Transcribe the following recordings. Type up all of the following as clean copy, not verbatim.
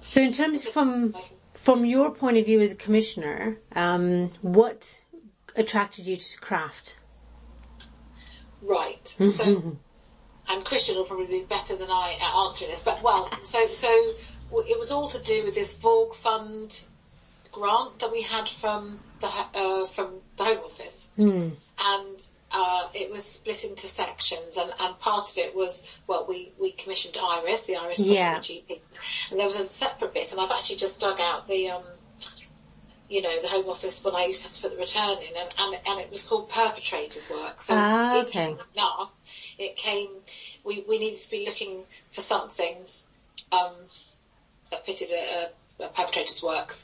So in terms from your point of view as a commissioner, what attracted you to craft? Right. So, and Christian will probably be better than I at answering this, but so it was all to do with this Vogue Fund grant that we had from the Home Office, and it was split into sections, and part of it was, we commissioned IRIS, the IRIS Project with GPs, and there was a separate bit, and I've actually just dug out the the Home Office when I used to have to put the return in, and it was called Perpetrators Work. So interesting enough, it came. We needed to be looking for something that fitted a Perpetrators Work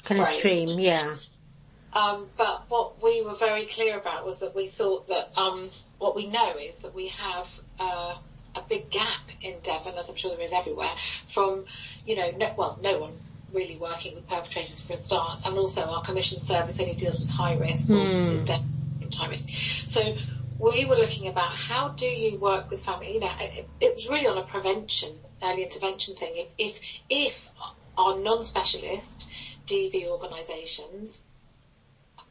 kind of stream, yeah. But what we were very clear about was that we thought that what we know is that we have a big gap in Devon, as I'm sure there is everywhere, from no one really working with perpetrators for a start, and also our commission service only deals with high risk or high risk. So we were looking about how do you work with family. It was really on a early intervention thing. If our non-specialist DV organisations,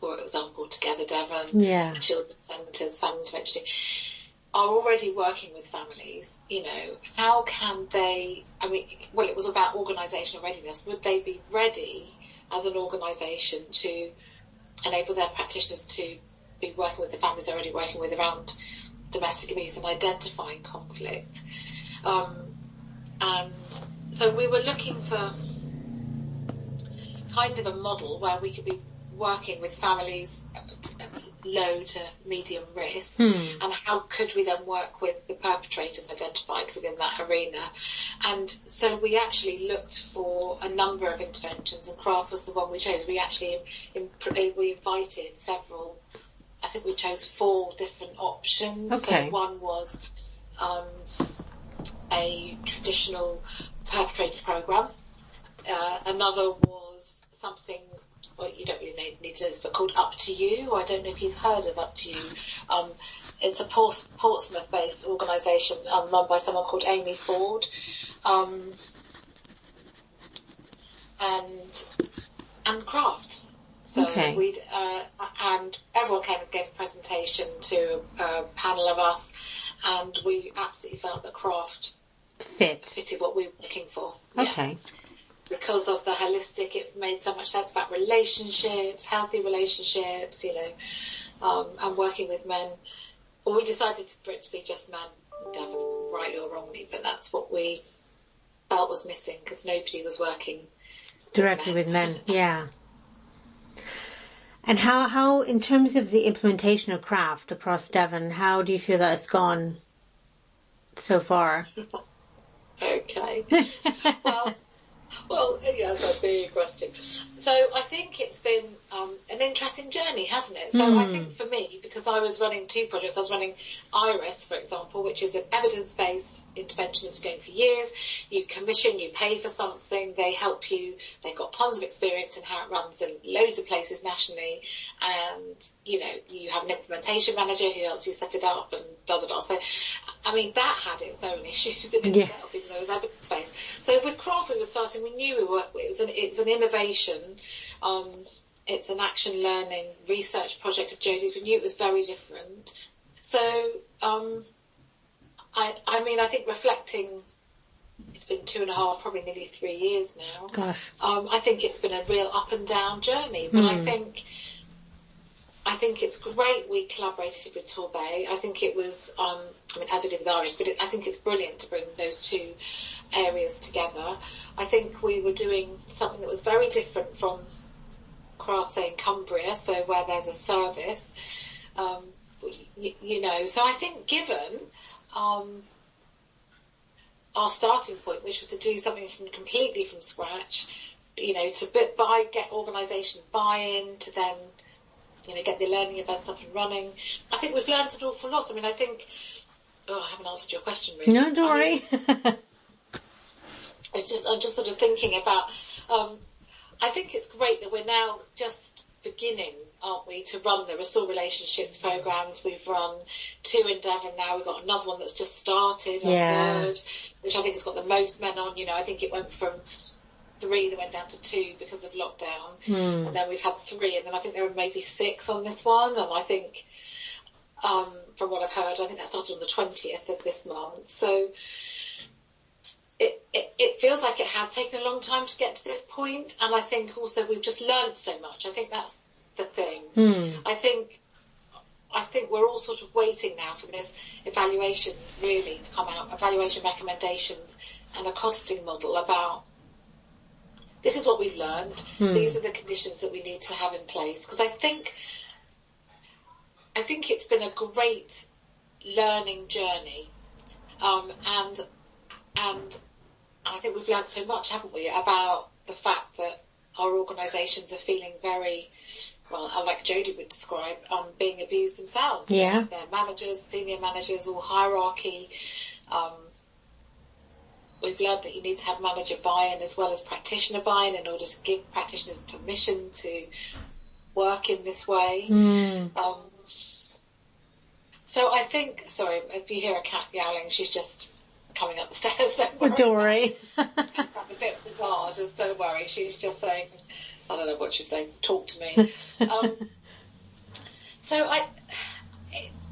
for example, Together Devon, Children's Centres, Family Intervention, are already working with families, how can they, it was about organisational readiness. Would they be ready as an organisation to enable their practitioners to be working with the families they're already working with around domestic abuse and identifying conflict? And so we were looking for kind of a model where we could be working with families low to medium risk, and how could we then work with the perpetrators identified within that arena. And so we actually looked for a number of interventions, and craft was the one we chose. We actually we invited several. I think we chose 4 different options. Okay. So one was a traditional perpetrator program. Another was something, you don't really need to know this, but called Up to You. I don't know if you've heard of Up to You. It's a Portsmouth-based organisation run by someone called Amy Ford, and Craft. So and everyone came and gave a presentation to a panel of us, and we absolutely felt that Craft fitted what we were looking for. Okay. Yeah. Because of the holistic, it made so much sense about relationships, healthy relationships, and working with men. Well, we decided for it to be just men, Devon, rightly or wrongly, but that's what we felt was missing, because nobody was working directly with men. Yeah. And how, in terms of the implementation of craft across Devon, how do you feel that it's gone so far? Okay. Well, that's a big question. So I think it's been an interesting journey, hasn't it? So I think for me, because I was running 2 projects, I was running IRIS, for example, which is an evidence-based intervention that's going for years. You commission, you pay for something, they help you. They've got tons of experience in how it runs in loads of places nationally, and you have an implementation manager who helps you set it up and da-da-da. So, that had its own issues in itself, even though it was evidence-based. So with Craft, we were starting, we knew it's an innovation. It's an action learning research project of Jodie's. We knew it was very different. So, I think reflecting, it's been 2.5, probably nearly 3 years now. Gosh. I think it's been a real up and down journey, but I think it's great we collaborated with Torbay. I think it was, as we did with Irish, but I think it's brilliant to bring those 2 areas together. I think we were doing something that was very different from Craft, say, in Cumbria, so where there's a service, So I think given our starting point, which was to do something completely from scratch, to get organisation buy-in, to then, get the learning events up and running. I think we've learned an awful lot. I think, I haven't answered your question really. No, don't worry. I'm just sort of thinking about, I think it's great that we're now just beginning, aren't we, to run the Restore Relationships programs. We've run 2 in Devon now. We've got another one that's just started, our third, which I think has got the most men on. You know, I think it went from 3 that went down to 2 because of lockdown. And then we've had 3, and then I think there were maybe 6 on this one. And I think, from what I've heard, I think that started on the 20th of this month. So it feels like it has taken a long time to get to this point. And I think also we've just learned so much. I think that's the thing. I think we're all sort of waiting now for this evaluation really to come out, evaluation recommendations and a costing model about this is what we've learned. These are the conditions that we need to have in place. Because I think it's been a great learning journey. And I think we've learned so much, haven't we, about the fact that our organisations are feeling very, well, like Jodie would describe, being abused themselves. Yeah. Their managers, senior managers, all hierarchy. We've learned that you need to have manager buy-in as well as practitioner buy-in in order to give practitioners permission to work in this way. So I think, sorry, if you hear a cat yowling, she's just coming up the stairs. Don't worry. Dory. It's a bit bizarre, just don't worry. She's just saying, I don't know what she's saying, talk to me.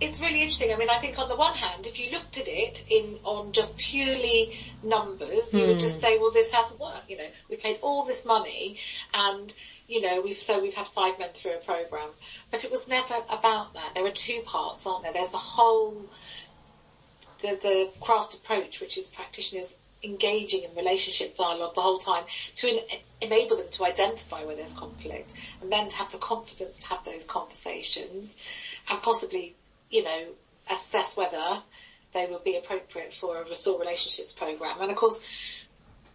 It's really interesting. I mean, I think on the one hand, if you looked at it on just purely numbers, you would just say, well, this hasn't worked. You know, we paid all this money and, you know, we've had 5 men through a programme. But it was never about that. There are 2 parts, aren't there? There's the whole, the craft approach, which is practitioners engaging in relationship dialogue the whole time to enable them to identify where there's conflict and then to have the confidence to have those conversations and possibly, you know, assess whether they will be appropriate for a Restore Relationships programme. And of course,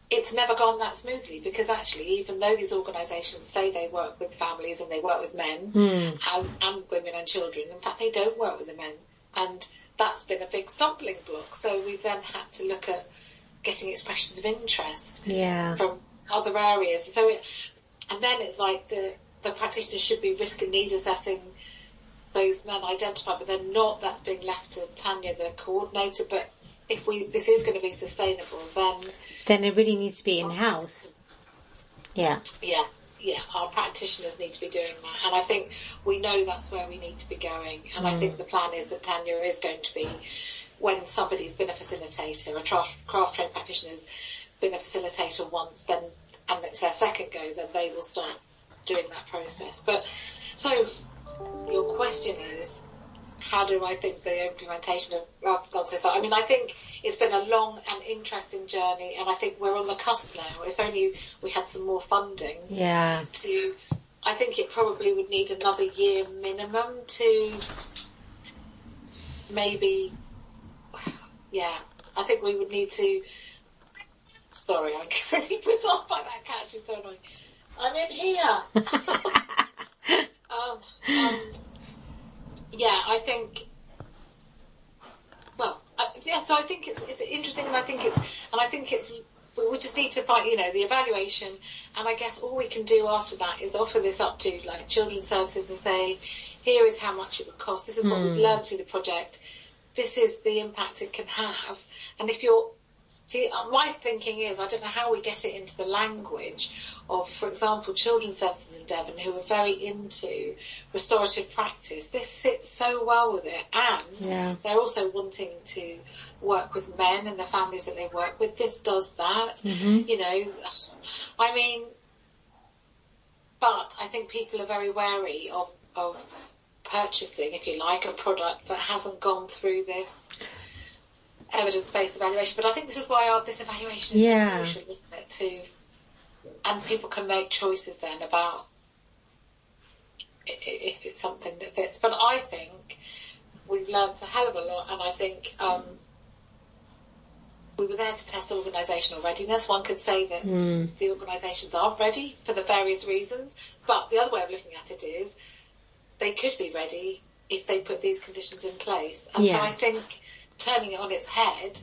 it's never gone that smoothly because actually, even though these organisations say they work with families and they work with men and women and children, in fact, they don't work with the men. And that's been a big stumbling block. So we've then had to look at getting expressions of interest from other areas. And then it's like the practitioners should be risk and need assessing those men identified, but then not. That's being left to Tanya, the coordinator. But if this is going to be sustainable, then it really needs to be in-house. Yeah, our practitioners need to be doing that, and I think we know that's where we need to be going. And I think the plan is that Tanya is going to be, when somebody's been a facilitator, a craft trained practitioner's been a facilitator once, then and it's their second go, then they will start doing that process. But so your question is, how do I think the implementation of RAV has gone so far? I mean, I think it's been a long and interesting journey, and I think we're on the cusp now. If only we had some more funding. I think it probably would need another year minimum to maybe, I think we would need to, sorry, I'm really put off by that cat, she's so annoying. I'm in here. I think, so I think it's interesting, and I think we would just need to find, you know, the evaluation, and I guess all we can do after that is offer this up to, like, children's services and say, here is how much it would cost, this is what we've learned through the project, this is the impact it can have, and if you're, see, my thinking is, I don't know how we get it into the language of, for example, children's services in Devon who are very into restorative practice. This sits so well with it, and they're also wanting to work with men and the families that they work with. This does that, you know. I mean, but I think people are very wary of purchasing, if you like, a product that hasn't gone through this evidence-based evaluation. But I think this is why this evaluation is crucial, isn't it? And people can make choices then about if it's something that fits. But I think we've learned a hell of a lot, and I think we were there to test organisational readiness. One could say that the organisations aren't ready for the various reasons, but the other way of looking at it is they could be ready if they put these conditions in place. And so I think turning it on its head,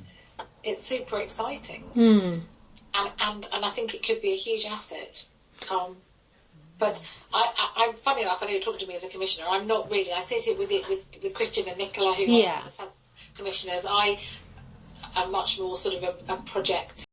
it's super exciting. And I think it could be a huge asset. But But I'm funny enough. I know you're talking to me as a commissioner. I'm not really. I sit it with Christian and Nicola, who are the commissioners. I am much more sort of a project